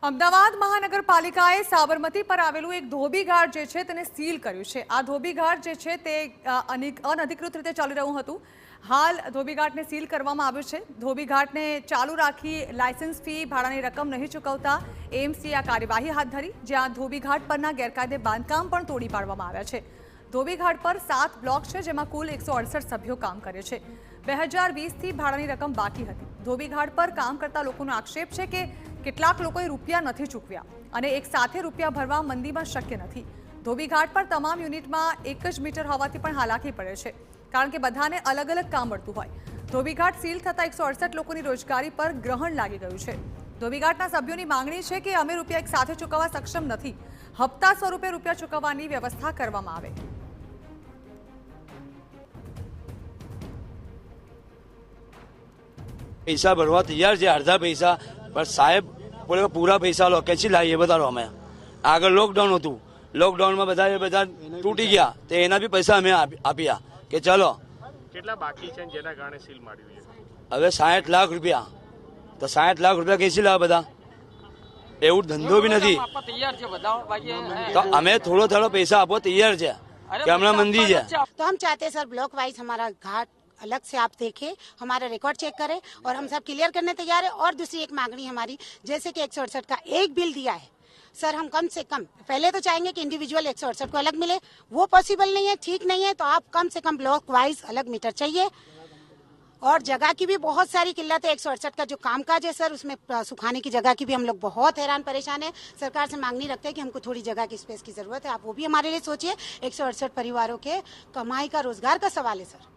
અમદાવાદ મહાનગરપાલિકાએ સાબરમતી પર આવેલું એક ધોબીઘાટ જે છે તેને સીલ કર્યું છે। આ ધોબીઘાટ જે છે તે અનધિકૃત રીતે ચાલી રહ્યું હતું। હાલ ધોબીઘાટને સીલ કરવામાં આવ્યું છે। ધોબીઘાટને ચાલુ રાખી લાયસન્સ ફી ભાડાની રકમ નહીં ચૂકવતા એએમસીએ આ કાર્યવાહી હાથ ધરી, જ્યાં ધોબીઘાટ પરના ગેરકાયદે બાંધકામ પણ તોડી પાડવામાં આવ્યા છે। ધોબીઘાટ પર 7 બ્લોક છે, જેમાં કુલ 168 સભ્યો કામ કરે છે। 2020થી ભાડાની રકમ બાકી હતી। ધોબીઘાટ પર કામ કરતા લોકોનો આક્ષેપ છે કે કેટલાક લોકોએ રૂપિયા નથી ચૂકવ્યા અને એક સાથે રૂપિયા ભરવા મંદીમાં શક્ય નથી। ધોબીઘાટ પર તમામ યુનિટમાં 1 જ મીટર હોવાથી પણ હાલાકી પડે છે, કારણ કે બધાને અલગ અલગ કામ મળતું હોય। ધોબીઘાટ સીલ થતાં 168 લોકોની રોજગારી પર ગ્રહણ લાગી ગયું છે। ધોબીઘાટના સભ્યોની માંગણી છે કે અમે રૂપિયા એક સાથે ચૂકવવા સક્ષમ નથી, હપ્તા સ્વરૂપે રૂપિયા ચૂકવવાની વ્યવસ્થા કરવામાં આવે। पैसा भरवा तैयार है, अर्धा पैसा पर साहेब बोले पूरा पैसा लो, कैसी लाइए बता लो। हमें आगे लॉकडाउन होतु, लॉकडाउन में બધા તૂટી ગયા તો એના બી પૈસા અમે આપ્યા કે ચલો। કેટલા બાકી છે જેના કારણે સીલ માર્યું છે? હવે 60 લાખ રૂપિયા, તો 60 લાખ રૂપિયા कैसी લાવે બધા? એવું ધંધો બી નથી તો અમે થોડો થોડો પૈસા આપો તૈયાર છે કે હમણાં મંદી છે। तो हम चाहते हैं सर ब्लॉक वाइज हमारा घाट अलग से आप देखें, हमारा रिकॉर्ड चेक करें और हम सब क्लियर करने तैयार है। और दूसरी एक मांगनी हमारी, जैसे कि 168 का एक बिल दिया है सर, हम कम से कम पहले तो चाहेंगे कि इंडिविजुअल 168 को अलग मिले, वो पॉसिबल नहीं है, ठीक नहीं है, तो आप कम से कम ब्लॉक वाइज अलग मीटर चाहिए। और जगह की भी बहुत सारी किल्लत है। 168 का जो कामकाज है सर, उसमें सुखाने की जगह की भी हम लोग बहुत हैरान परेशान है। सरकार से मांगनी रखते हैं कि हमको थोड़ी जगह की स्पेस की जरूरत है, आप वो भी हमारे लिए सोचिए। 168 परिवारों के कमाई का रोजगार का सवाल है सर।